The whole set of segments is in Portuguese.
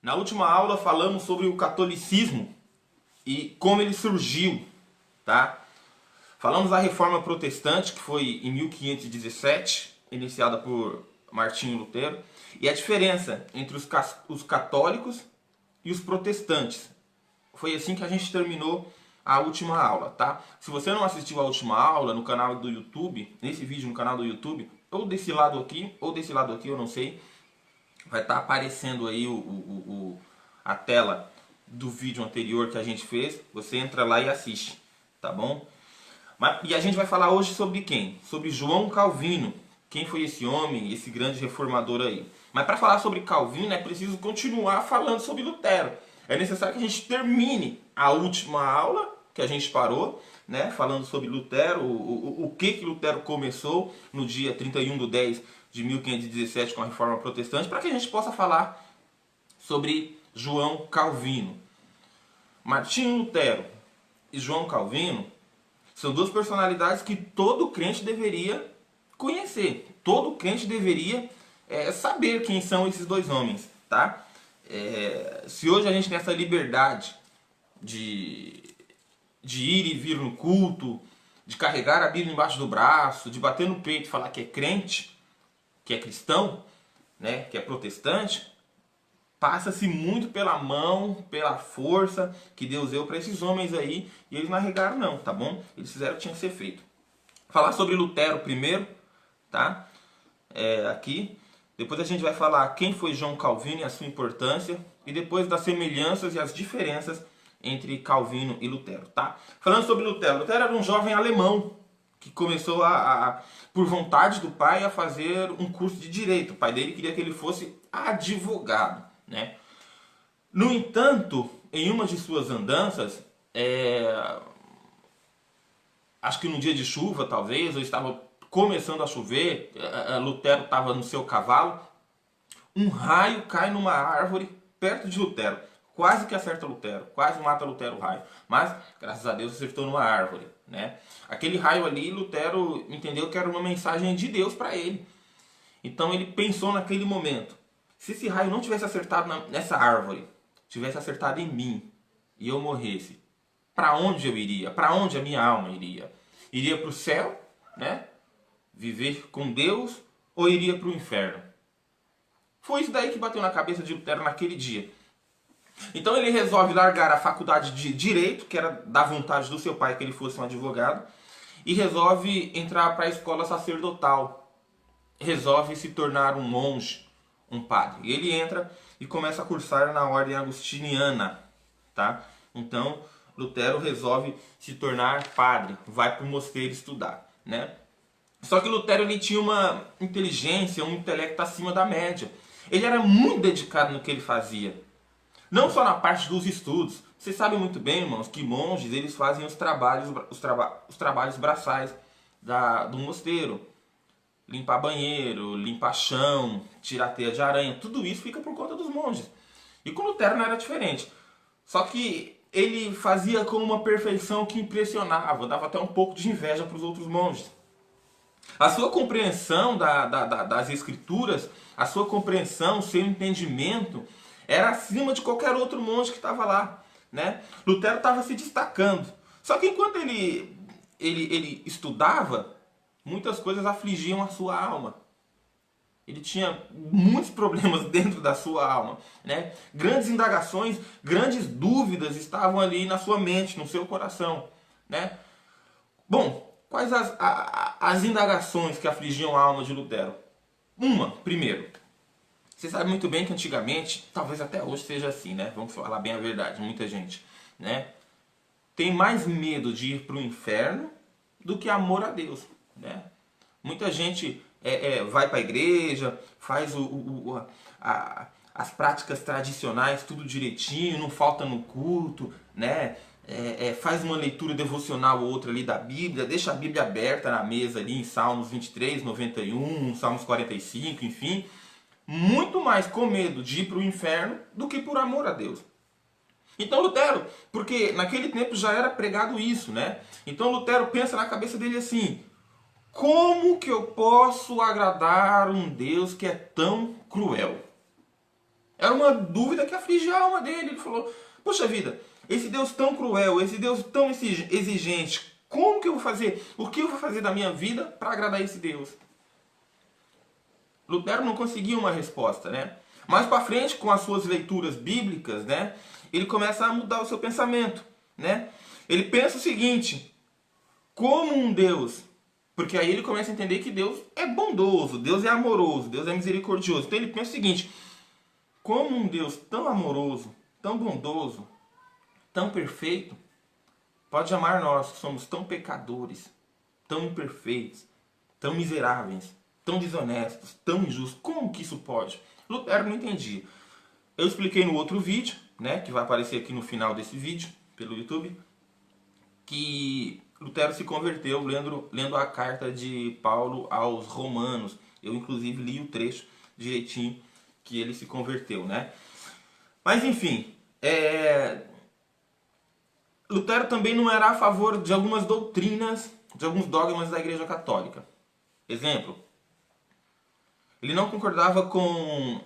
Na última aula falamos sobre o catolicismo e como ele surgiu, tá? Falamos da Reforma Protestante, que foi em 1517, iniciada por Martinho Lutero, e a diferença entre os católicos e os protestantes. Foi assim que a gente terminou a última aula, tá? Se você não assistiu a última aula no canal do YouTube, nesse vídeo no canal do YouTube, ou desse lado aqui, ou desse lado aqui, eu não sei, vai estar aparecendo aí a tela do vídeo anterior que a gente fez. Você entra lá e assiste, tá bom? E a gente vai falar hoje sobre quem? Sobre João Calvino. Quem foi esse homem, esse grande reformador aí? Mas para falar sobre Calvino é preciso continuar falando sobre Lutero. É necessário que a gente termine a última aula que a gente parou, né, falando sobre Lutero, o que Lutero começou no dia 31/10 de 1517 com a Reforma Protestante, para que a gente possa falar sobre João Calvino. Martinho Lutero e João Calvino são duas personalidades que todo crente deveria conhecer. Todo crente deveria saber quem são esses dois homens, tá? Se hoje a gente tem essa liberdade de ir e vir no culto, de carregar a Bíblia embaixo do braço, de bater no peito e falar que é crente, que é cristão, né, que é protestante, passa-se muito pela mão, pela força que Deus deu para esses homens aí, e eles não arregaram não, tá bom? Eles fizeram o que tinha que ser feito. Falar sobre Lutero primeiro, tá? Aqui. Depois a gente vai falar quem foi João Calvino e a sua importância, e depois das semelhanças e as diferenças entre Calvino e Lutero, tá? Falando sobre Lutero, Lutero era um jovem alemão que começou por vontade do pai, a fazer um curso de direito. O pai dele queria que ele fosse advogado, né? No entanto, em uma de suas andanças, acho que num dia de chuva, talvez, ou estava começando a chover, Lutero estava no seu cavalo, um raio cai numa árvore perto de Lutero. Quase que acerta Lutero, quase mata Lutero o raio. Mas, graças a Deus, acertou numa árvore, né? Aquele raio ali, Lutero entendeu que era uma mensagem de Deus para ele. Então ele pensou naquele momento: se esse raio não tivesse acertado nessa árvore, tivesse acertado em mim, e eu morresse, para onde eu iria? Para onde a minha alma iria? Iria para o céu, né? Viver com Deus, ou iria para o inferno? Foi isso daí que bateu na cabeça de Lutero naquele dia. Então ele resolve largar a faculdade de Direito, que era da vontade do seu pai que ele fosse um advogado, e resolve entrar para a escola sacerdotal. Resolve se tornar um monge, um padre. E ele entra e começa a cursar na ordem agostiniana, tá? Então Lutero resolve se tornar padre, vai para o mosteiro estudar, né? Só que Lutero ele tinha uma inteligência, um intelecto acima da média. Ele era muito dedicado no que ele fazia. Não só na parte dos estudos. Vocês sabem muito bem, irmãos, que monges eles fazem os trabalhos braçais do mosteiro. Limpar banheiro, limpar chão, tirar teia de aranha. Tudo isso fica por conta dos monges. E com Lutero não era diferente. Só que ele fazia com uma perfeição que impressionava. Dava até um pouco de inveja para os outros monges. A sua compreensão das escrituras, a sua compreensão, o seu entendimento era acima de qualquer outro monge que estava lá, né? Lutero estava se destacando. Só que enquanto ele estudava, muitas coisas afligiam a sua alma. Ele tinha muitos problemas dentro da sua alma, né? Grandes indagações, grandes dúvidas estavam ali na sua mente, no seu coração, né? Bom, quais as indagações que afligiam a alma de Lutero? Primeiro, você sabe muito bem que antigamente, talvez até hoje seja assim, né? Vamos falar bem a verdade, muita gente, né? Tem mais medo de ir para o inferno do que amor a Deus, né? Muita gente vai para a igreja, faz as práticas tradicionais, tudo direitinho, não falta no culto, né? Faz uma leitura devocional ou outra ali da Bíblia, deixa a Bíblia aberta na mesa ali em Salmos 23, 91, Salmos 45, enfim. Muito mais com medo de ir para o inferno do que por amor a Deus. Então Lutero, porque naquele tempo já era pregado isso, né? Então Lutero pensa na cabeça dele assim: como que eu posso agradar um Deus que é tão cruel? Era uma dúvida que afligia a alma dele. Ele falou, poxa vida, esse Deus tão cruel, esse Deus tão exigente, como que eu vou fazer? O que eu vou fazer da minha vida para agradar esse Deus? Lutero não conseguia uma resposta, né? Mais para frente, com as suas leituras bíblicas, né, ele começa a mudar o seu pensamento, né? Ele pensa o seguinte, como um Deus, porque aí ele começa a entender que Deus é bondoso, Deus é amoroso, Deus é misericordioso. Então ele pensa o seguinte, como um Deus tão amoroso, tão bondoso, tão perfeito, pode amar nós que somos tão pecadores, tão imperfeitos, tão miseráveis, tão desonestos, tão injustos? Como que isso pode? Lutero não entendia. Eu expliquei no outro vídeo, né, que vai aparecer aqui no final desse vídeo, pelo YouTube, que Lutero se converteu lendo a carta de Paulo aos Romanos. Eu, inclusive, li o trecho direitinho que ele se converteu, né? Mas, enfim, Lutero também não era a favor de algumas doutrinas, de alguns dogmas da Igreja Católica. Exemplo, ele não concordava com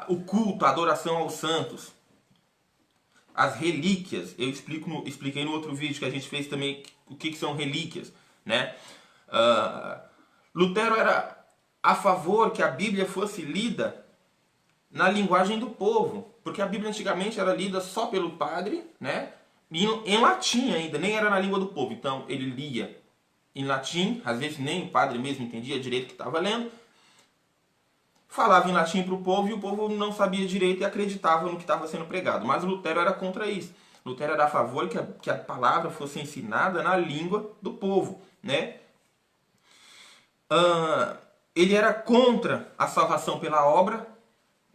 o culto, a adoração aos santos, as relíquias. Eu expliquei no outro vídeo que a gente fez também o que são relíquias, né? Lutero era a favor que a Bíblia fosse lida na linguagem do povo, porque a Bíblia antigamente era lida só pelo padre, né? E em latim ainda, nem era na língua do povo. Então ele lia em latim, às vezes nem o padre mesmo entendia direito o que estava lendo, falava em latim para o povo e o povo não sabia direito e acreditava no que estava sendo pregado. Mas Lutero era contra isso. Lutero era a favor que a palavra fosse ensinada na língua do povo, né? Ele era contra a salvação pela obra.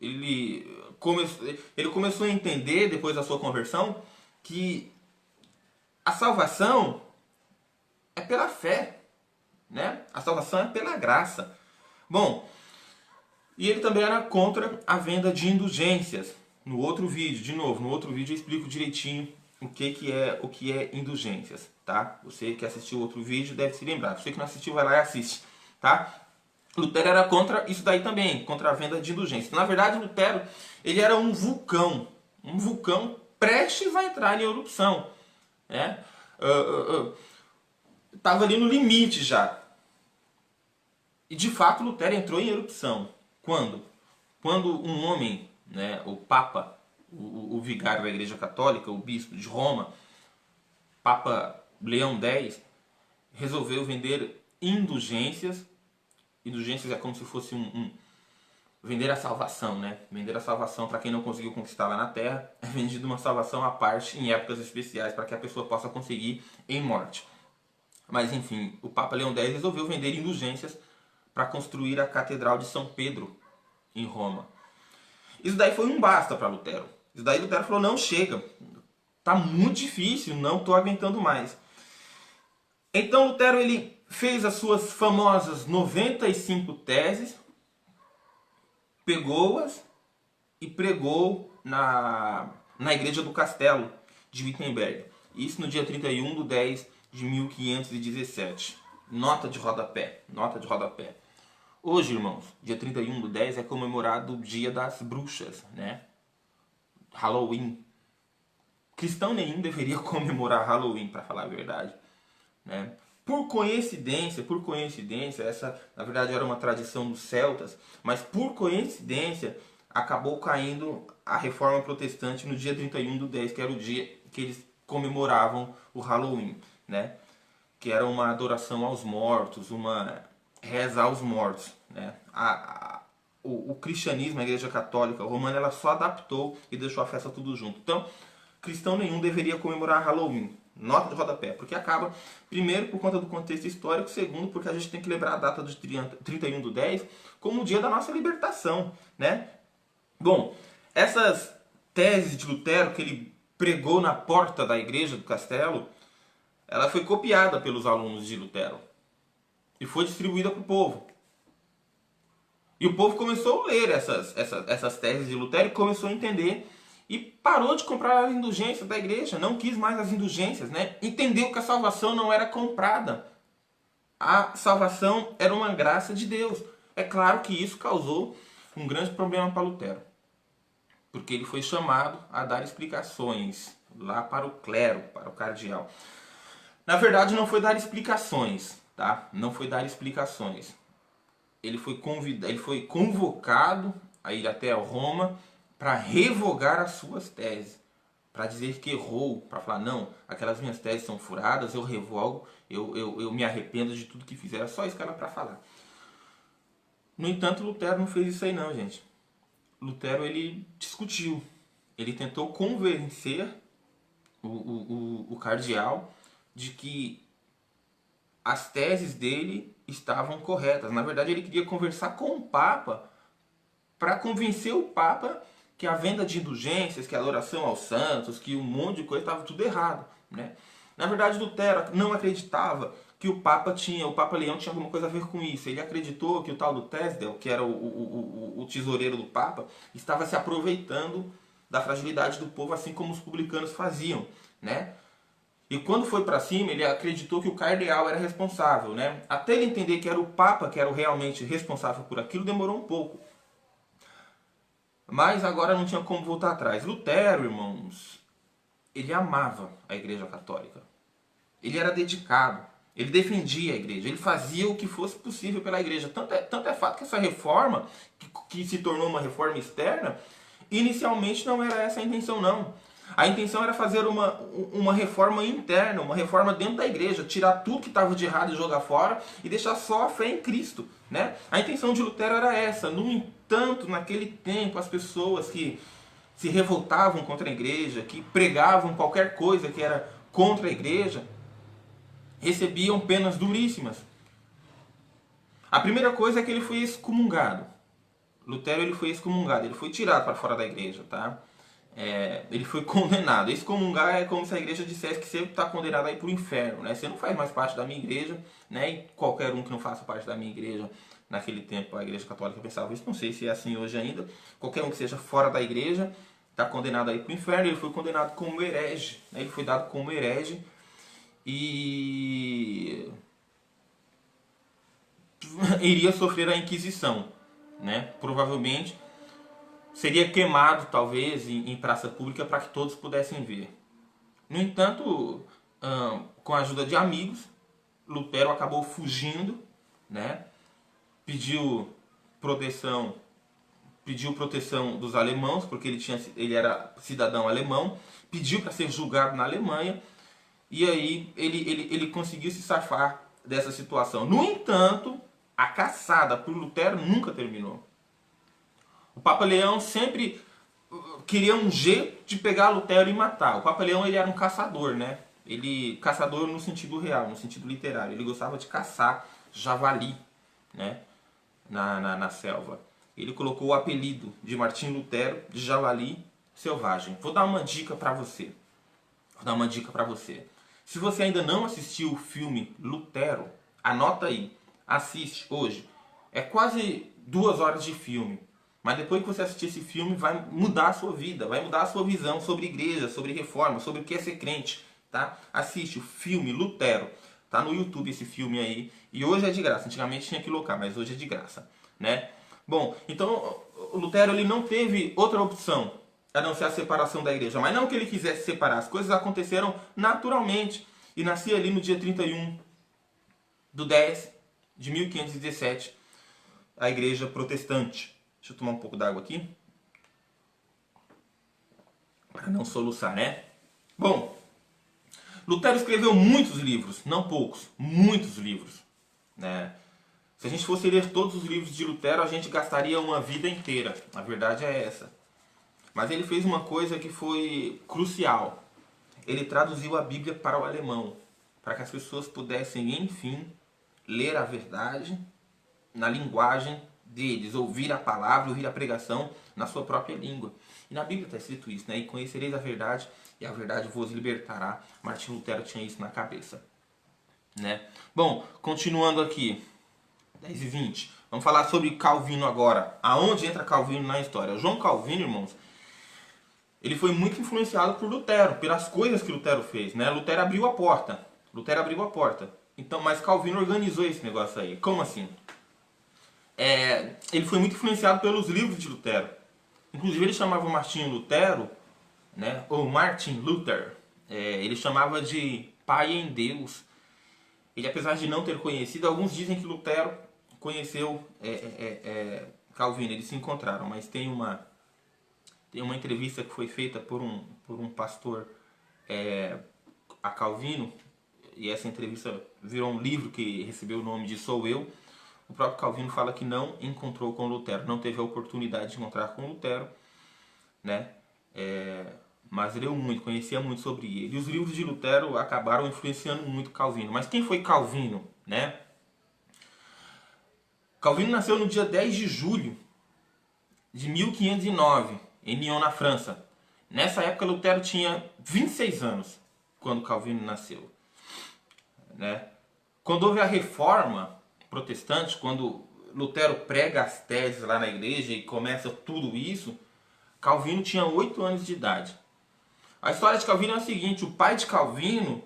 Ele começou a entender, depois da sua conversão, que a salvação é pela fé, né? A salvação é pela graça. Bom, e ele também era contra a venda de indulgências. No outro vídeo, de novo, no outro vídeo eu explico direitinho o que é indulgências, tá? Você que assistiu o outro vídeo deve se lembrar. Você que não assistiu, vai lá e assiste, tá? Lutero era contra isso daí também, contra a venda de indulgências. Na verdade, Lutero, ele era um vulcão prestes a entrar em erupção, né? Estava ali no limite já. E de fato Lutero entrou em erupção. Quando? Quando um homem, né, o Papa, o vigário da Igreja Católica, o bispo de Roma, Papa Leão X, resolveu vender indulgências. Indulgências é como se fosse vender a salvação, né? Vender a salvação para quem não conseguiu conquistar lá na Terra. É vendido uma salvação à parte em épocas especiais para que a pessoa possa conseguir em morte. Mas enfim, o Papa Leão X resolveu vender indulgências para construir a Catedral de São Pedro em Roma. Isso daí foi um basta para Lutero. Isso daí Lutero falou, não, chega. Tá muito difícil, não estou aguentando mais. Então Lutero ele fez as suas famosas 95 teses, pegou-as e pregou na Igreja do Castelo de Wittenberg. Isso no dia 31/10/1517. Nota de rodapé. Nota de rodapé. Hoje, irmãos, dia 31/10 é comemorado o Dia das Bruxas, né? Halloween. Cristão nenhum deveria comemorar Halloween, para falar a verdade, né? Por coincidência, essa na verdade era uma tradição dos celtas, mas por coincidência acabou caindo a reforma protestante no dia 31/10, que era o dia que eles comemoravam o Halloween, né? Que era uma adoração aos mortos, uma reza aos mortos, né? O cristianismo, a Igreja Católica Romana, ela só adaptou e deixou a festa tudo junto. Então, cristão nenhum deveria comemorar Halloween. Nota de rodapé, porque acaba, primeiro, por conta do contexto histórico, segundo, porque a gente tem que lembrar a data de 31/10 como o dia da nossa libertação, né? Bom, essas teses de Lutero que ele pregou na porta da igreja do castelo, ela foi copiada pelos alunos de Lutero e foi distribuída para o povo. E o povo começou a ler essas teses de Lutero e começou a entender e parou de comprar as indulgências da igreja, não quis mais as indulgências, né? Entendeu que a salvação não era comprada. A salvação era uma graça de Deus. É claro que isso causou um grande problema para Lutero. porque ele foi chamado a dar explicações lá para o clero, para o cardeal. Na verdade, não foi dar explicações, tá? Não foi dar explicações. Ele foi convocado a ir até Roma para revogar as suas teses, para dizer que errou, para falar, não, aquelas minhas teses são furadas, eu revogo, eu me arrependo de tudo que fiz. Era só isso que era para falar. No entanto, Lutero não fez isso aí não, gente. Lutero, ele discutiu, ele tentou convencer o cardeal de que as teses dele estavam corretas. Na verdade, ele queria conversar com o Papa para convencer o Papa que a venda de indulgências, que a adoração aos santos, que um monte de coisa estava tudo errado, né? Na verdade, Lutero não acreditava que o Papa Leão tinha alguma coisa a ver com isso. Ele acreditou que o tal do Tesdel, que era o tesoureiro do Papa, estava se aproveitando da fragilidade do povo, assim como os publicanos faziam, né? E quando foi para cima, ele acreditou que o cardeal era responsável, né? Até ele entender que era o Papa que era o realmente responsável por aquilo, demorou um pouco. Mas agora não tinha como voltar atrás. Lutero, irmãos, ele amava a Igreja Católica. Ele era dedicado. Ele defendia a Igreja. Ele fazia o que fosse possível pela Igreja. Tanto é fato que essa reforma, que se tornou uma reforma externa, inicialmente não era essa a intenção, não. A intenção era fazer uma reforma interna, uma reforma dentro da igreja, tirar tudo que estava de errado e jogar fora e deixar só a fé em Cristo, né? A intenção de Lutero era essa. No entanto, naquele tempo, as pessoas que se revoltavam contra a igreja, que pregavam qualquer coisa que era contra a igreja, recebiam penas duríssimas. A primeira coisa é que ele foi excomungado. Lutero, ele foi excomungado, ele foi tirado para fora da igreja, tá? Ele foi condenado. Excomungar é como se a igreja dissesse que você está condenado a ir para o inferno, né? Você não faz mais parte da minha igreja, né? E qualquer um que não faça parte da minha igreja, naquele tempo a igreja católica pensava isso, não sei se é assim hoje ainda, qualquer um que seja fora da igreja está condenado a ir para o inferno. Ele foi condenado como herege, né? Ele foi dado como herege e iria sofrer a Inquisição, né? Provavelmente seria queimado, talvez, em praça pública para que todos pudessem ver. No entanto, com a ajuda de amigos, Lutero acabou fugindo, né? Pediu proteção dos alemãos, porque ele era cidadão alemão, pediu para ser julgado na Alemanha, e aí ele conseguiu se safar dessa situação. No entanto, a caçada por Lutero nunca terminou. O Papa Leão sempre queria um jeito de pegar Lutero e matar. O Papa Leão, ele era um caçador, né? Caçador no sentido real, no sentido literário. Ele gostava de caçar javali, né? Na selva. Ele colocou o apelido de Martinho Lutero de javali selvagem. Vou dar uma dica para você. Se você ainda não assistiu o filme Lutero, anota aí. Assiste hoje. É quase 2 horas de filme. Mas depois que você assistir esse filme, vai mudar a sua vida, vai mudar a sua visão sobre igreja, sobre reforma, sobre o que é ser crente, tá? Assiste o filme Lutero. Tá no YouTube esse filme aí. E hoje é de graça. Antigamente tinha que locar, mas hoje é de graça, né? Bom, então o Lutero, ele não teve outra opção a não ser a separação da igreja. Mas não que ele quisesse separar. As coisas aconteceram naturalmente. E nascia ali no dia 31/10/1517 a igreja protestante. Deixa eu tomar um pouco d'água aqui. Para não soluçar, né? Bom, Lutero escreveu muitos livros, não poucos, muitos livros, né? Se a gente fosse ler todos os livros de Lutero, a gente gastaria uma vida inteira. A verdade é essa. Mas ele fez uma coisa que foi crucial. Ele traduziu a Bíblia para o alemão, para que as pessoas pudessem, enfim, ler a verdade na linguagem deles, ouvir a palavra, ouvir a pregação na sua própria língua. E na Bíblia está escrito isso, né? E conhecereis a verdade, e a verdade vos libertará. Martinho Lutero tinha isso na cabeça, né? Bom, continuando aqui, 10:20. Vamos falar sobre Calvino agora. Aonde entra Calvino na história? João Calvino, irmãos, ele foi muito influenciado por Lutero, pelas coisas que Lutero fez, né? Lutero abriu a porta. Então, mas Calvino organizou esse negócio aí. Como assim? Ele foi muito influenciado pelos livros de Lutero. Inclusive ele chamava o Martinho Lutero, né, ou Martin Luther, ele chamava de Pai em Deus. Ele, apesar de não ter conhecido, alguns dizem que Lutero conheceu Calvino, eles se encontraram, mas tem uma entrevista que foi feita por um pastor a Calvino, e essa entrevista virou um livro que recebeu o nome de Sou Eu. O próprio Calvino fala que não encontrou com Lutero, não teve a oportunidade de encontrar com Lutero, né? Mas leu muito, conhecia muito sobre ele. E os livros de Lutero acabaram influenciando muito Calvino. Mas quem foi Calvino, né? Calvino nasceu no dia 10 de julho de 1509, em Lyon, na França. Nessa época, Lutero tinha 26 anos, quando Calvino nasceu, né? Quando houve a reforma protestante, quando Lutero prega as teses lá na igreja e começa tudo isso, Calvino tinha 8 anos de idade. A história de Calvino é a seguinte: o pai de Calvino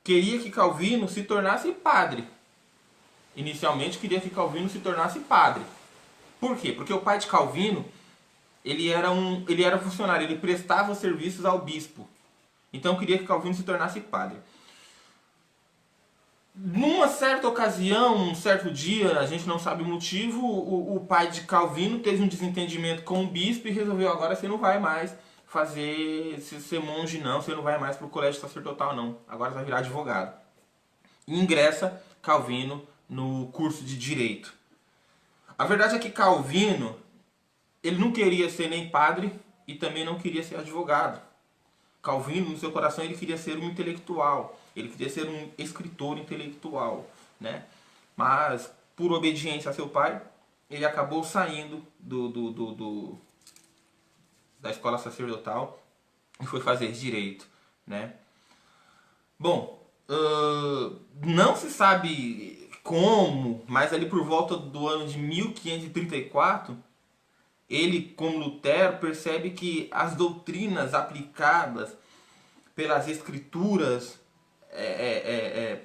queria que Calvino se tornasse padre. Inicialmente queria que Calvino se tornasse padre. Por quê? Porque o pai de Calvino, ele era funcionário, ele prestava serviços ao bispo. Então queria que Calvino se tornasse padre. Numa certa ocasião, um certo dia, a gente não sabe o motivo, o pai de Calvino teve um desentendimento com o bispo e resolveu: agora você não vai mais ser monge não, você não vai mais para o colégio sacerdotal não, agora você vai virar advogado. E ingressa Calvino no curso de Direito. A verdade é que Calvino, ele não queria ser nem padre e também não queria ser advogado. Calvino, no seu coração, ele queria ser um intelectual. Ele queria ser um escritor intelectual, né? Mas, por obediência a seu pai, ele acabou saindo da escola sacerdotal e foi fazer direito, né? Bom, não se sabe como, mas ali por volta do ano de 1534, ele, como Lutero, percebe que as doutrinas aplicadas pelas escrituras,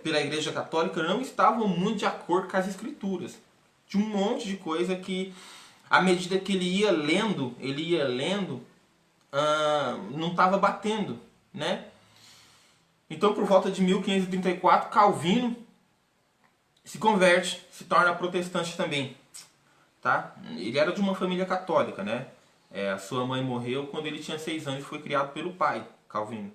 pela Igreja Católica, não estavam muito de acordo com as escrituras. Tinha um monte de coisa que, à medida que ele ia lendo, não estava batendo, né? Então, por volta de 1534, Calvino se converte, se torna protestante também. Tá? Ele era de uma família católica, né? A sua mãe morreu quando ele tinha 6 anos e foi criado pelo pai, Calvino.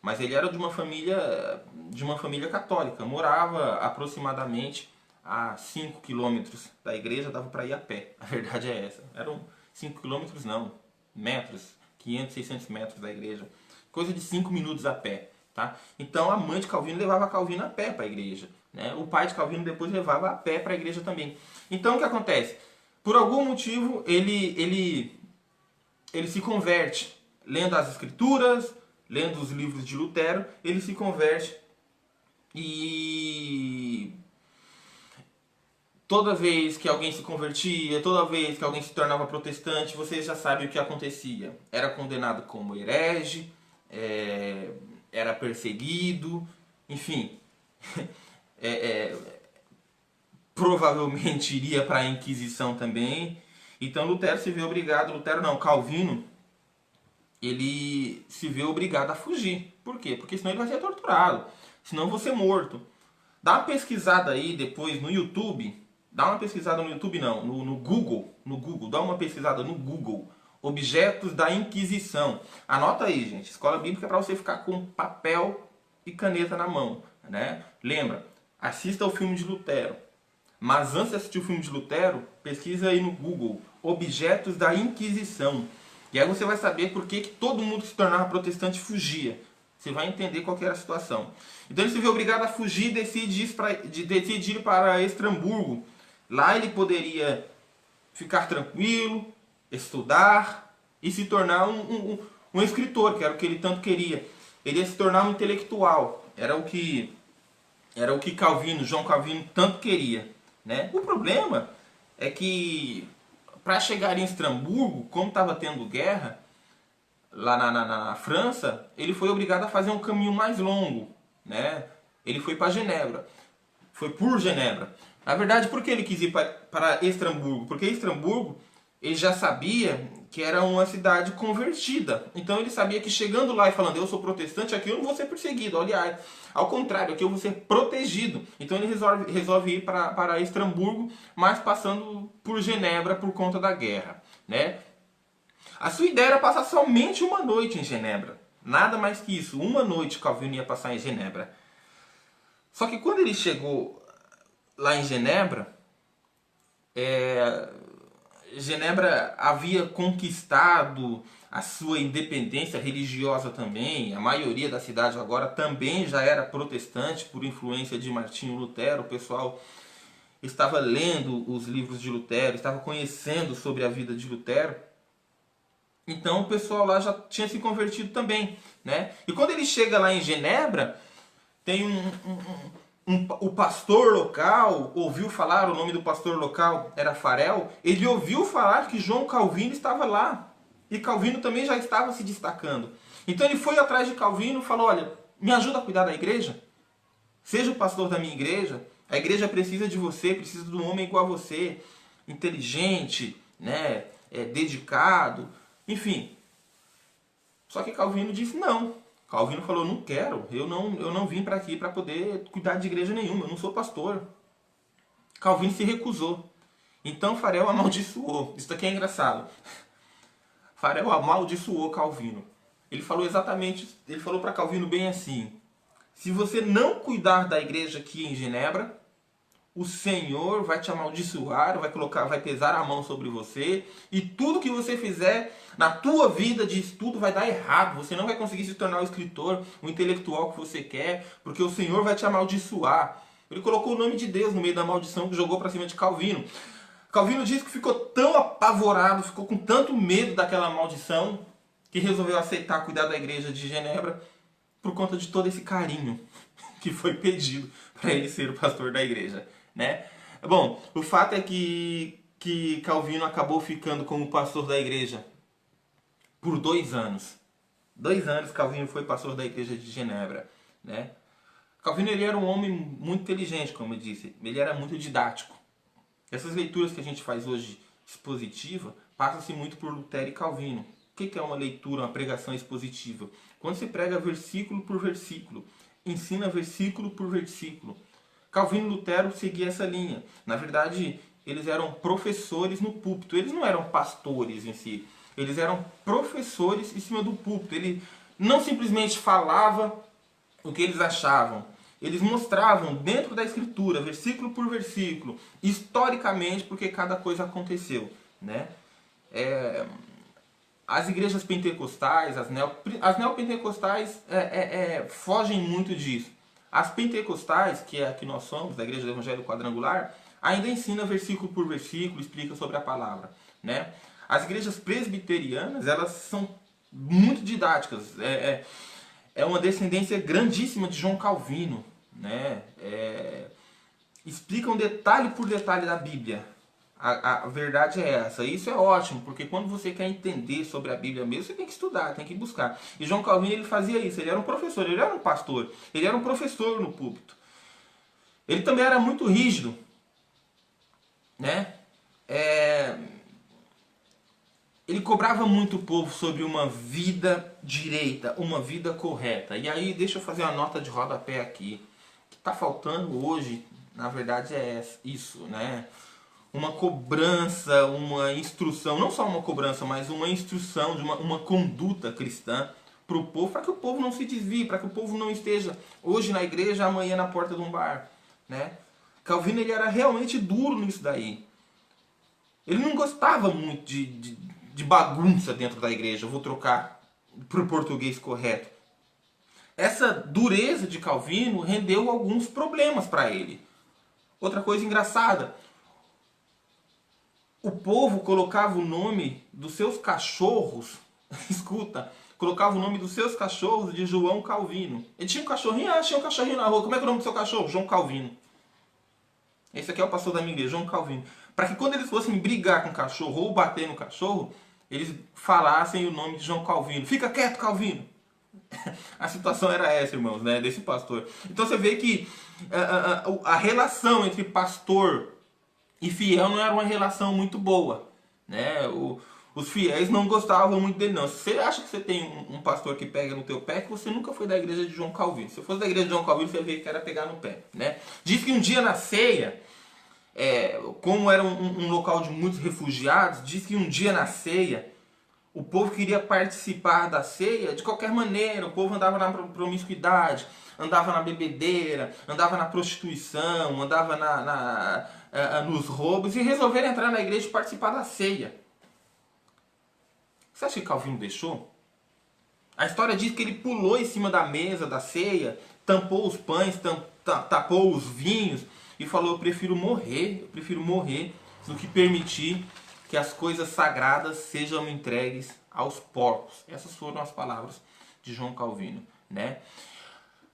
Mas ele era de uma família católica. Morava aproximadamente a 5 quilômetros da igreja, dava para ir a pé. A verdade é essa. Eram 5 quilômetros não, metros, 500, 600 metros da igreja. Coisa de 5 minutos a pé. Tá? Então a mãe de Calvino levava Calvino a pé para a igreja, né? O pai de Calvino depois levava a pé para a igreja também. Então o que acontece? Por algum motivo ele se converte, lendo as escrituras, lendo os livros de Lutero, ele se converte e toda vez que alguém se convertia, toda vez que alguém se tornava protestante, vocês já sabem o que acontecia. Era condenado como herege, era perseguido, enfim, provavelmente iria para a Inquisição também. Então Calvino, ele se vê obrigado a fugir. Por quê? Porque senão ele vai ser torturado, senão vou ser morto. Dá uma pesquisada aí depois no YouTube, no Google, dá uma pesquisada no Google. Objetos da Inquisição. Anota aí, gente. Escola Bíblica é para você ficar com papel e caneta na mão, né? Lembra, assista ao filme de Lutero. Mas antes de assistir o filme de Lutero, pesquisa aí no Google Objetos da Inquisição. E aí você vai saber por que todo mundo que se tornava protestante fugia. Você vai entender qual que era a situação. Então ele se vê obrigado a fugir e decide ir para Estrasburgo. Lá ele poderia ficar tranquilo, estudar e se tornar um escritor, que era o que ele tanto queria. Ele ia se tornar um intelectual. Era o que João Calvino tanto queria, né? O problema é que para chegar em Estrasburgo, como estava tendo guerra lá na França, ele foi obrigado a fazer um caminho mais longo, né? Ele foi para Genebra. Foi por Genebra. Na verdade, por que ele quis ir para Estrasburgo? Porque Estrasburgo ele já sabia que era uma cidade convertida. Então ele sabia que chegando lá e falando, eu sou protestante, aqui eu não vou ser perseguido. Aliás, ao contrário, aqui eu vou ser protegido. Então ele resolve ir para Estrasburgo, mas passando por Genebra por conta da guerra, né? A sua ideia era passar somente uma noite em Genebra. Nada mais que isso. Uma noite Calvino ia passar em Genebra. Só que quando ele chegou lá em Genebra, Genebra havia conquistado a sua independência religiosa também. A maioria da cidade agora também já era protestante por influência de Martinho Lutero. O pessoal estava lendo os livros de Lutero, estava conhecendo sobre a vida de Lutero. Então o pessoal lá já tinha se convertido também, né? E quando ele chega lá em Genebra, tem o pastor local, ouviu falar, o nome do pastor local era Farel, ele ouviu falar que João Calvino estava lá. E Calvino também já estava se destacando. Então ele foi atrás de Calvino e falou, olha, me ajuda a cuidar da igreja? Seja o pastor da minha igreja. A igreja precisa de você, precisa de um homem igual a você, inteligente, né, dedicado, enfim. Só que Calvino disse não. Calvino falou, não quero, eu não vim para aqui para poder cuidar de igreja nenhuma, eu não sou pastor. Calvino se recusou. Então Farel amaldiçoou. Isso aqui é engraçado. Farel amaldiçoou Calvino. Ele falou ele falou para Calvino bem assim, se você não cuidar da igreja aqui em Genebra, o Senhor vai te amaldiçoar, vai pesar a mão sobre você, e tudo que você fizer na tua vida de estudo vai dar errado. Você não vai conseguir se tornar o escritor, o intelectual que você quer, porque o Senhor vai te amaldiçoar. Ele colocou o nome de Deus no meio da maldição que jogou para cima de Calvino. Calvino disse que ficou tão apavorado, ficou com tanto medo daquela maldição, que resolveu aceitar cuidar da igreja de Genebra por conta de todo esse carinho que foi pedido para ele ser o pastor da igreja, né? Bom, o fato é que Calvino acabou ficando como pastor da igreja por 2 anos. 2 anos Calvino foi pastor da igreja de Genebra, né? Calvino ele era um homem muito inteligente, como eu disse. Ele era muito didático. Essas leituras que a gente faz hoje expositiva passam-se muito por Lutero e Calvino. O que é uma leitura, uma pregação expositiva? Quando você prega versículo por versículo, ensina versículo por versículo. Calvino e Lutero seguiam essa linha. Na verdade, eles eram professores no púlpito. Eles não eram pastores em si. Eles eram professores em cima do púlpito. Ele não simplesmente falava o que eles achavam. Eles mostravam dentro da escritura, versículo por versículo, historicamente, porque cada coisa aconteceu, né? As igrejas pentecostais, as neopentecostais fogem muito disso. As pentecostais, que é a que nós somos, da Igreja do Evangelho Quadrangular, ainda ensina versículo por versículo, explica sobre a palavra, né? As igrejas presbiterianas, elas são muito didáticas. É uma descendência grandíssima de João Calvino, né? Explicam detalhe por detalhe da Bíblia. A verdade é essa. Isso é ótimo, porque quando você quer entender sobre a Bíblia mesmo, você tem que estudar, tem que buscar. E João Calvino ele fazia isso. Ele era um professor, ele era um pastor, ele era um professor no púlpito. Ele também era muito rígido, né? Ele cobrava muito o povo sobre uma vida direita, uma vida correta. E aí, deixa eu fazer uma nota de rodapé aqui. O que está faltando hoje, na verdade, é isso, né? Uma cobrança, uma instrução, não só uma cobrança, mas uma instrução de uma conduta cristã para o povo, para que o povo não se desvie, para que o povo não esteja hoje na igreja, amanhã na porta de um bar, né? Calvino ele era realmente duro nisso daí. Ele não gostava muito de bagunça dentro da igreja. Eu vou trocar para o português correto. Essa dureza de Calvino rendeu alguns problemas para ele. Outra coisa engraçada, o povo colocava o nome dos seus cachorros, escuta, colocava o nome dos seus cachorros de João Calvino. Ele tinha um cachorrinho, tinha um cachorrinho na rua. Como é que é o nome do seu cachorro? João Calvino. Esse aqui é o pastor da minha igreja, João Calvino. Para que quando eles fossem brigar com o cachorro ou bater no cachorro, eles falassem o nome de João Calvino. Fica quieto, Calvino. A situação era essa, irmãos, né, desse pastor. Então você vê que a relação entre pastor e fiel não era uma relação muito boa, né? Os fiéis não gostavam muito dele, não. Se você acha que você tem um pastor que pega no teu pé, é que você nunca foi da igreja de João Calvino. Se fosse da igreja de João Calvino, você vê que era pegar no pé, né? Diz que um dia na ceia, como era um local de muitos refugiados, diz que um dia na ceia, o povo queria participar da ceia de qualquer maneira. O povo andava na promiscuidade, andava na bebedeira, andava na prostituição, andava nos roubos e resolveram entrar na igreja e participar da ceia. Você acha que Calvino deixou? A história diz que ele pulou em cima da mesa da ceia, tampou os pães, tapou os vinhos e falou: eu prefiro morrer do que permitir que as coisas sagradas sejam entregues aos porcos. Essas foram as palavras de João Calvino, né?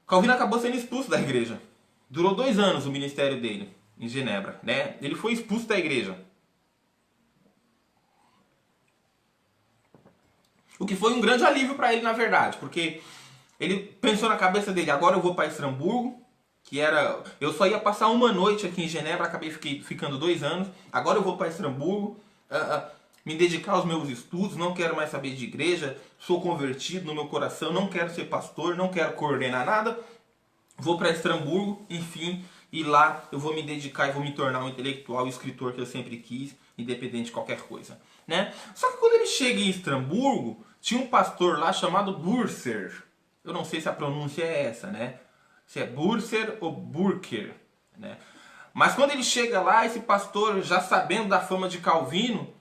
Calvino acabou sendo expulso da igreja. Durou 2 anos o ministério dele em Genebra, né? Ele foi expulso da igreja. O que foi um grande alívio para ele, na verdade, porque ele pensou na cabeça dele: agora eu vou para Estrasburgo, eu só ia passar uma noite aqui em Genebra, acabei ficando 2 anos. Agora eu vou para Estrasburgo, me dedicar aos meus estudos, não quero mais saber de igreja, sou convertido no meu coração, não quero ser pastor, não quero coordenar nada. Vou para Estrasburgo, enfim, e lá eu vou me dedicar e vou me tornar um intelectual, um escritor que eu sempre quis, independente de qualquer coisa, né? Só que quando ele chega em Estrasburgo, tinha um pastor lá chamado Burser. Eu não sei se a pronúncia é essa, né? Se é Burser ou Burker, né? Mas quando ele chega lá, esse pastor, já sabendo da fama de Calvino,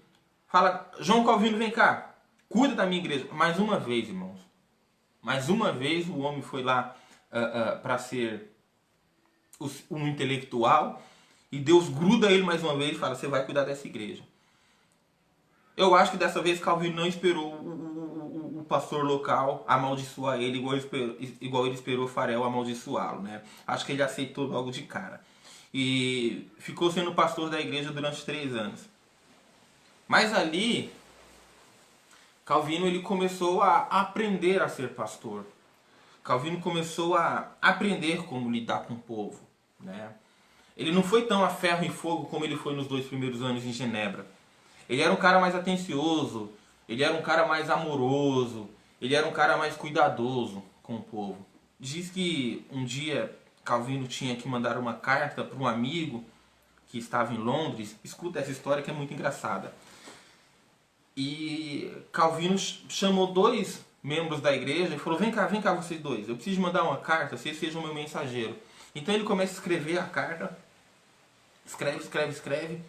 fala: João Calvino, vem cá, cuida da minha igreja. Mais uma vez, irmãos. Mais uma vez o homem foi lá para ser um intelectual, e Deus gruda ele mais uma vez e fala: você vai cuidar dessa igreja. Eu acho que dessa vez Calvino não esperou o pastor local amaldiçoar ele igual ele esperou Farel amaldiçoá-lo, né? Acho que ele aceitou logo de cara. E ficou sendo pastor da igreja durante 3 anos. Mas ali, Calvino ele começou a aprender a ser pastor. Calvino começou a aprender como lidar com o povo, né? Ele não foi tão a ferro e fogo como ele foi nos 2 primeiros anos em Genebra. Ele era um cara mais atencioso, ele era um cara mais amoroso, ele era um cara mais cuidadoso com o povo. Diz que um dia Calvino tinha que mandar uma carta para um amigo que estava em Londres. Escuta essa história que é muito engraçada. E Calvino chamou 2 membros da igreja e falou: vem cá vocês 2, eu preciso mandar uma carta, vocês sejam meu mensageiro. Então ele começa a escrever a carta, escreve,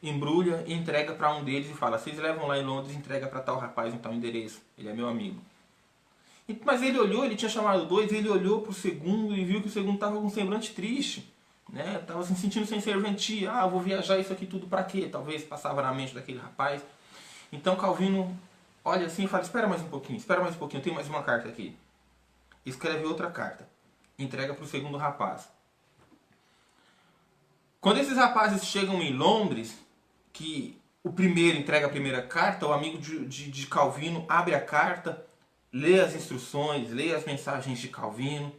embrulha e entrega para um deles e fala: vocês levam lá em Londres e entrega para tal rapaz em tal endereço, ele é meu amigo. Mas ele olhou, ele tinha chamado 2, ele olhou para o segundo e viu que o segundo estava com um semblante triste, né? Estava se sentindo sem serventia. Ah, vou viajar isso aqui tudo para quê? Talvez passava na mente daquele rapaz. Então Calvino olha assim e fala: espera mais um pouquinho, tem mais uma carta aqui. Escreve outra carta, entrega para o segundo rapaz. Quando esses rapazes chegam em Londres, que o primeiro entrega a primeira carta, o amigo de Calvino abre a carta, lê as instruções, lê as mensagens de Calvino,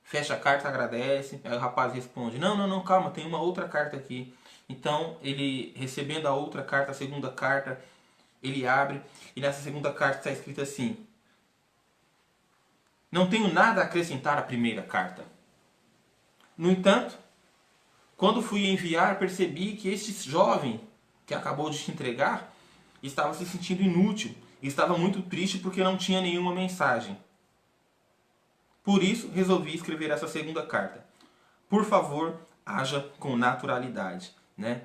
fecha a carta, agradece. Aí o rapaz responde: não, calma, tem uma outra carta aqui. Então ele, recebendo a outra carta, a segunda carta, ele abre, e nessa segunda carta está escrito assim: não tenho nada a acrescentar à primeira carta. No entanto, quando fui enviar, percebi que este jovem que acabou de te entregar estava se sentindo inútil e estava muito triste porque não tinha nenhuma mensagem. Por isso, resolvi escrever essa segunda carta. Por favor, haja com naturalidade, né?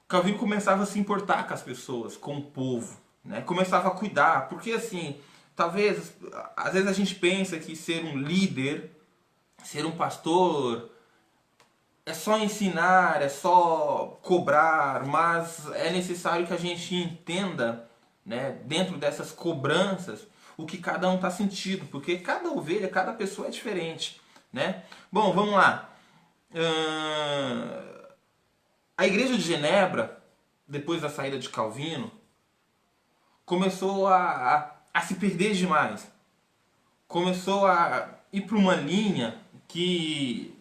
Calvino começava a se importar com as pessoas, com o povo, né? Começava a cuidar, porque assim, talvez, às vezes a gente pensa que ser um líder, ser um pastor, é só ensinar, é só cobrar, mas é necessário que a gente entenda, né, dentro dessas cobranças, o que cada um está sentindo, porque cada ovelha, cada pessoa é diferente, né? Bom, vamos lá. A igreja de Genebra, depois da saída de Calvino, começou a se perder demais. Começou a ir para uma linha que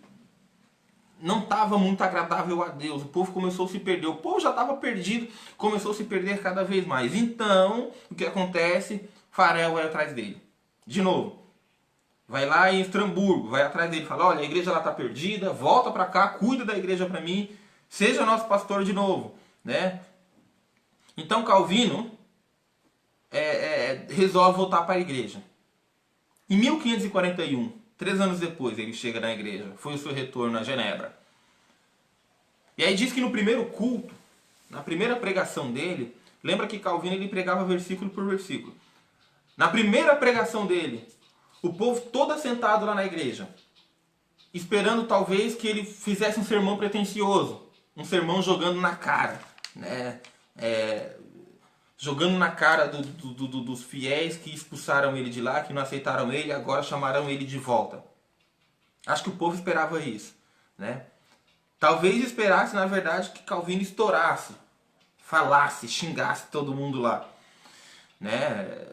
não estava muito agradável a Deus. O povo começou a se perder. O povo já estava perdido, começou a se perder cada vez mais. Então, o que acontece? Farel vai atrás dele. De novo. Vai lá em Estramburgo, vai atrás dele e fala, olha, a igreja lá está perdida, volta para cá, cuida da igreja para mim, seja nosso pastor de novo. Né? Então Calvino resolve voltar para a igreja. Em 1541, 3 anos depois, ele chega na igreja. Foi o seu retorno a Genebra. E aí diz que no primeiro culto, na primeira pregação dele, lembra que Calvino ele pregava versículo por versículo. Na primeira pregação dele, o povo todo assentado lá na igreja, esperando talvez que ele fizesse um sermão pretensioso, um sermão jogando na cara, né? Jogando na cara dos fiéis que expulsaram ele de lá, que não aceitaram ele, agora chamarão ele de volta. Acho que o povo esperava isso, né? Talvez esperasse, na verdade, que Calvino estourasse, falasse, xingasse todo mundo lá, né?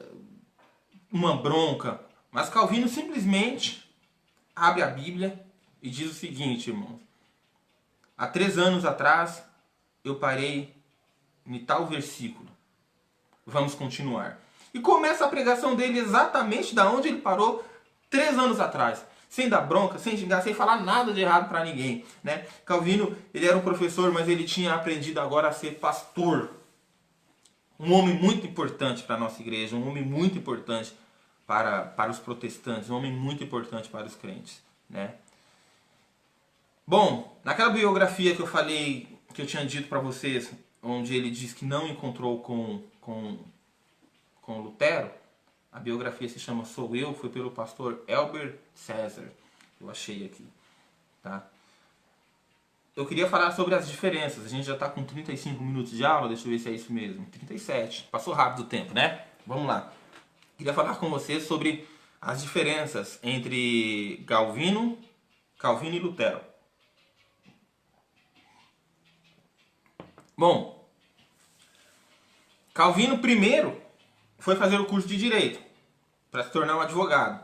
Uma bronca. Mas Calvino simplesmente abre a Bíblia e diz o seguinte, irmãos. Há 3 anos atrás, eu parei em tal versículo. Vamos continuar. E começa a pregação dele exatamente da onde ele parou 3 anos atrás. Sem dar bronca, sem xingar, sem falar nada de errado para ninguém. Né? Calvino, ele era um professor, mas ele tinha aprendido agora a ser pastor. Um homem muito importante para a nossa igreja, um homem muito importante para os protestantes, um homem muito importante para os crentes. Né? Bom, naquela biografia que eu falei, que eu tinha dito para vocês, onde ele diz que não encontrou com Lutero, a biografia se chama Sou Eu, foi pelo pastor Elber César. Eu achei aqui. Tá? Eu queria falar sobre as diferenças. A gente já está com 35 minutos de aula, deixa eu ver se é isso mesmo. 37. Passou rápido o tempo, né? Vamos lá. Queria falar com vocês sobre as diferenças entre Calvino e Lutero. Bom, Calvino primeiro foi fazer o curso de Direito para se tornar um advogado,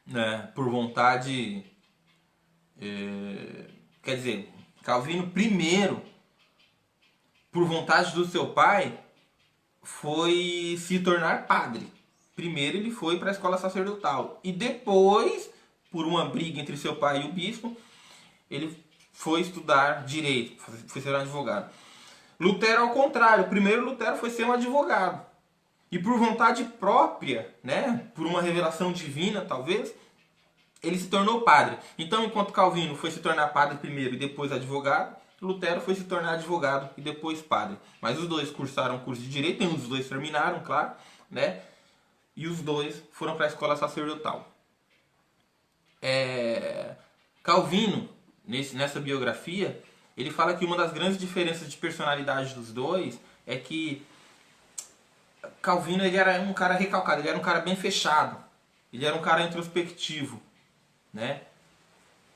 né? Por vontade... quer dizer, Calvino primeiro, por vontade do seu pai, foi se tornar padre. Primeiro ele foi para a escola sacerdotal. E depois, por uma briga entre seu pai e o bispo, ele foi estudar Direito, foi ser um advogado. Lutero, ao contrário, primeiro Lutero foi ser um advogado. E por vontade própria, né, por uma revelação divina talvez, ele se tornou padre. Então, enquanto Calvino foi se tornar padre primeiro e depois advogado, Lutero foi se tornar advogado e depois padre. Mas os dois cursaram o curso de Direito, os dois terminaram, claro, né? E os dois foram para a escola sacerdotal. Calvino, nessa biografia, ele fala que uma das grandes diferenças de personalidade dos dois é que Calvino ele era um cara recalcado, ele era um cara bem fechado, ele era um cara introspectivo, né?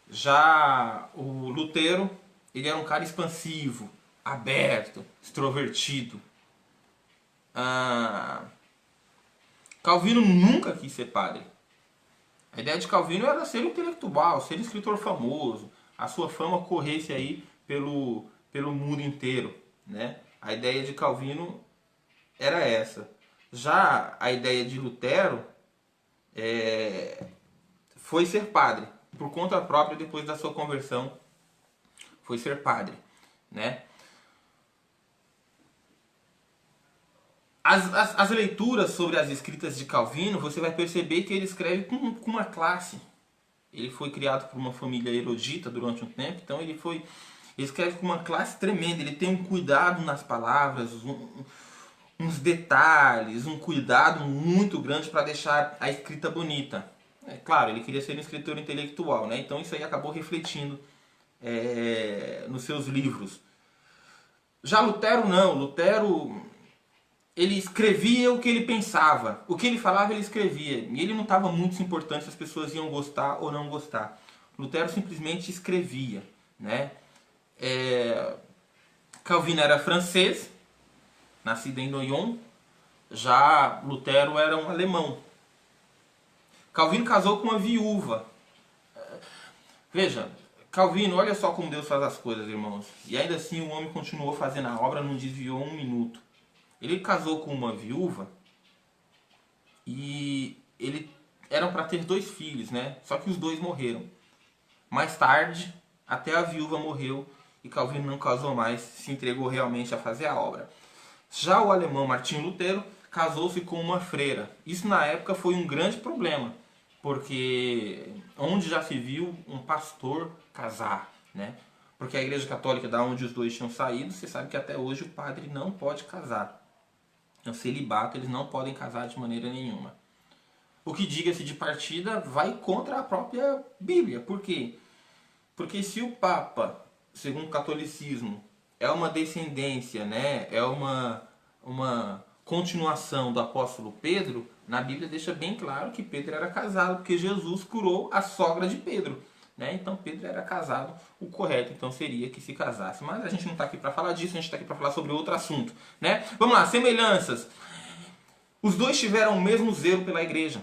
Já o Lutero, ele era um cara expansivo, aberto, extrovertido. Calvino nunca quis ser padre. A ideia de Calvino era ser intelectual, ser escritor famoso, a sua fama corresse aí pelo mundo inteiro, né? A ideia de Calvino era essa. Já a ideia de Lutero foi ser padre. Por conta própria, depois da sua conversão, foi ser padre, né? As leituras sobre as escritas de Calvino, você vai perceber que ele escreve com uma classe. Ele foi criado por uma família erudita durante um tempo, então ele escreve com uma classe tremenda. Ele tem um cuidado nas palavras, uns detalhes, um cuidado muito grande para deixar a escrita bonita. É claro, ele queria ser um escritor intelectual, né? Então isso aí acabou refletindo nos seus livros. Já Lutero não. Lutero, ele escrevia o que ele pensava. O que ele falava, ele escrevia. E ele não estava muito se importando se as pessoas iam gostar ou não gostar. Lutero simplesmente escrevia, né? Calvino era francês, nascido em Noyon. Já Lutero era um alemão. Calvino casou com uma viúva. Veja, Calvino, olha só como Deus faz as coisas, irmãos. E ainda assim o homem continuou fazendo a obra, não desviou um minuto. Ele casou com uma viúva e ele eram para ter 2 filhos, né? Só que os 2 morreram. Mais tarde, até a viúva morreu e Calvino não casou mais, se entregou realmente a fazer a obra. Já o alemão Martinho Lutero casou-se com uma freira. Isso na época foi um grande problema, porque onde já se viu um pastor casar, né? Porque a Igreja Católica, da onde os 2 tinham saído, você sabe que até hoje o padre não pode casar. É um celibato, eles não podem casar de maneira nenhuma. O que, diga-se de partida, vai contra a própria Bíblia. Por quê? Porque se o Papa, segundo o catolicismo, é uma descendência, né? É uma continuação do apóstolo Pedro, na Bíblia deixa bem claro que Pedro era casado, porque Jesus curou a sogra de Pedro. Né? Então Pedro era casado, o correto então seria que se casasse. Mas a gente não está aqui para falar disso, a gente está aqui para falar sobre outro assunto. Né? Vamos lá, semelhanças. Os 2 tiveram o mesmo zelo pela igreja.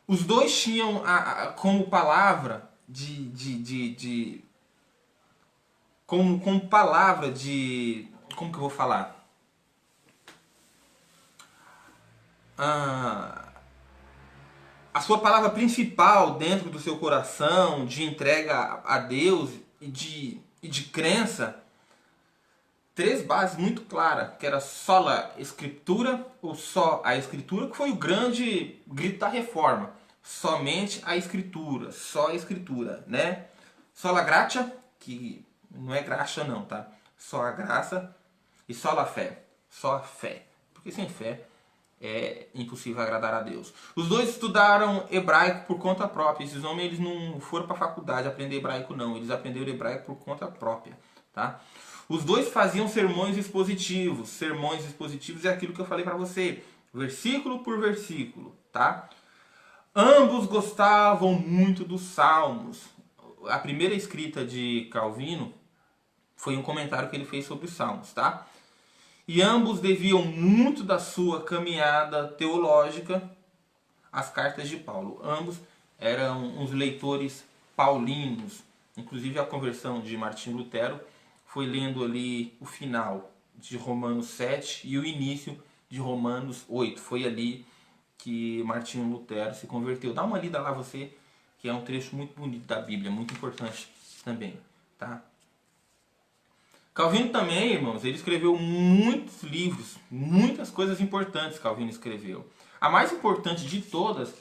Os 2 tinham como palavra como palavra de... Como que eu vou falar? A sua palavra principal dentro do seu coração, de entrega a Deus e de crença, 3 bases muito claras, que era sola escritura, ou só a escritura, que foi o grande grito da reforma. Somente a escritura, só a escritura, né? Sola gratia, que não é graxa não, tá? Só a graça, e sola fé, só a fé. Porque sem fé é impossível agradar a Deus. Os 2 estudaram hebraico por conta própria. Esses homens eles não foram para a faculdade aprender hebraico não, eles aprenderam hebraico por conta própria, tá? Os 2 faziam sermões expositivos. Sermões expositivos é aquilo que eu falei para você, versículo por versículo, tá? Ambos gostavam muito dos salmos. A primeira escrita de Calvino foi um comentário que ele fez sobre os salmos, tá? E ambos deviam muito da sua caminhada teológica às cartas de Paulo. Ambos eram uns leitores paulinos. Inclusive a conversão de Martinho Lutero foi lendo ali o final de Romanos 7 e o início de Romanos 8. Foi ali que Martinho Lutero se converteu. Dá uma lida lá você, que é um trecho muito bonito da Bíblia, muito importante também, tá? Calvino também, irmãos, ele escreveu muitos livros, muitas coisas importantes Calvino escreveu. A mais importante de todas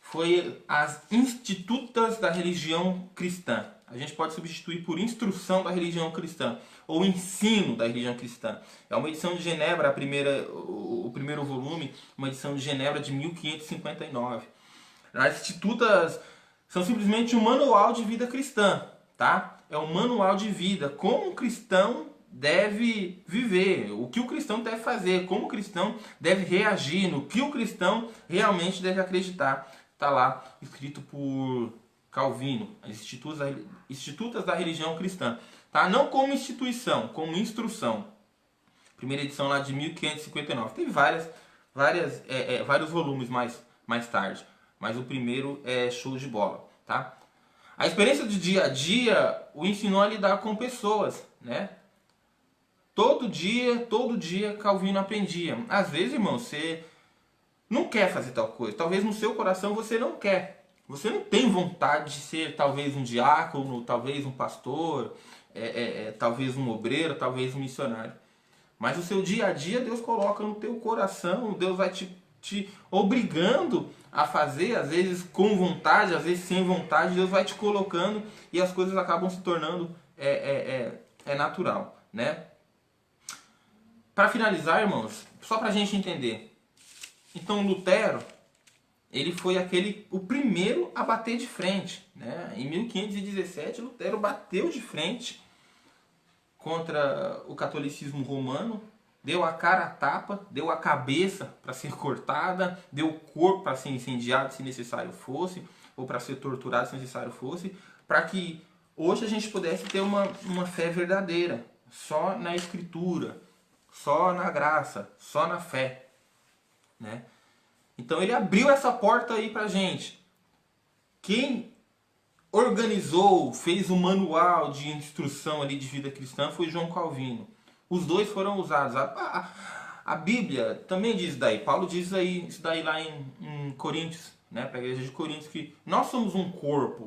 foi as Institutas da Religião Cristã. A gente pode substituir por Instrução da Religião Cristã, ou Ensino da Religião Cristã. É uma edição de Genebra, o primeiro volume, uma edição de Genebra de 1559. As Institutas são simplesmente um manual de vida cristã, tá? É um manual de vida, como um cristão deve viver, o que o cristão deve fazer, como o cristão deve reagir, no que o cristão realmente deve acreditar. Está lá escrito por Calvino, as Institutas da Religião Cristã. Tá? Não como instituição, como instrução. Primeira edição lá de 1559. Tem vários volumes mais tarde, mas o primeiro é show de bola. Tá? A experiência do dia a dia o ensinou a lidar com pessoas, né? Todo dia Calvino aprendia. Às vezes, irmão, você não quer fazer tal coisa. Talvez no seu coração você não quer. Você não tem vontade de ser talvez um diácono, talvez um pastor, talvez um obreiro, talvez um missionário. Mas o seu dia a dia Deus coloca no teu coração, Deus vai te obrigando a fazer, às vezes com vontade, às vezes sem vontade, Deus vai te colocando e as coisas acabam se tornando natural, né? Para finalizar, irmãos, só para a gente entender. Então Lutero, ele foi o primeiro a bater de frente, né? Em 1517 Lutero bateu de frente contra o catolicismo romano, deu a cara a tapa, deu a cabeça para ser cortada, deu o corpo para ser incendiado se necessário fosse, ou para ser torturado se necessário fosse, para que hoje a gente pudesse ter uma fé verdadeira, só na Escritura, só na graça, só na fé, né? Então ele abriu essa porta aí pra gente. Quem organizou, fez um manual de instrução ali de vida cristã foi João Calvino. Os dois foram usados. A Bíblia também diz daí. Paulo diz aí, isso daí lá em Coríntios, né, para a igreja de Coríntios, que nós somos um corpo.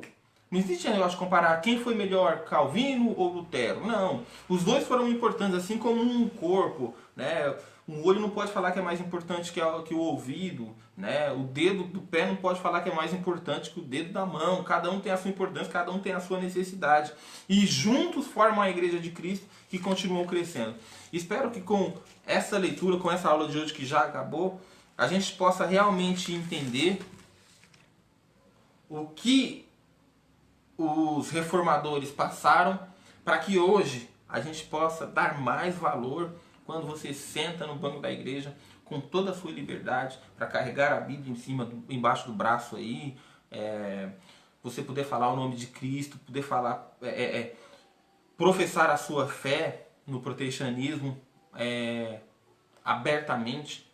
Não existe negócio de comparar quem foi melhor, Calvino ou Lutero. Não. Os dois foram importantes, assim como um corpo, né? Um olho não pode falar que é mais importante que o ouvido, né? O dedo do pé não pode falar que é mais importante que o dedo da mão. Cada um tem a sua importância, cada um tem a sua necessidade. E juntos formam a igreja de Cristo que continuam crescendo. Espero que com essa leitura, com essa aula de hoje que já acabou, a gente possa realmente entender o que os reformadores passaram para que hoje a gente possa dar mais valor quando você senta no banco da igreja com toda a sua liberdade para carregar a Bíblia embaixo do braço aí, você poder falar o nome de Cristo, poder falar, professar a sua fé no protestantismo abertamente.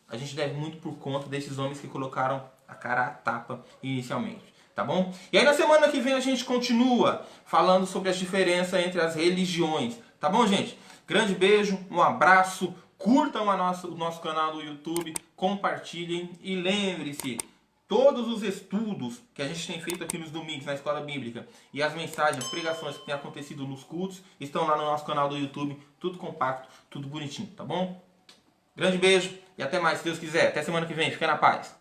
A gente deve muito por conta desses homens que colocaram a cara à tapa inicialmente. Tá bom? E aí na semana que vem a gente continua falando sobre as diferenças entre as religiões. Tá bom, gente? Grande beijo, um abraço, curtam o nosso canal do YouTube, compartilhem e lembre-se, todos os estudos que a gente tem feito aqui nos domingos na Escola Bíblica e as mensagens, as pregações que têm acontecido nos cultos estão lá no nosso canal do YouTube, tudo compacto, tudo bonitinho, tá bom? Grande beijo e até mais, se Deus quiser. Até semana que vem. Fica na paz.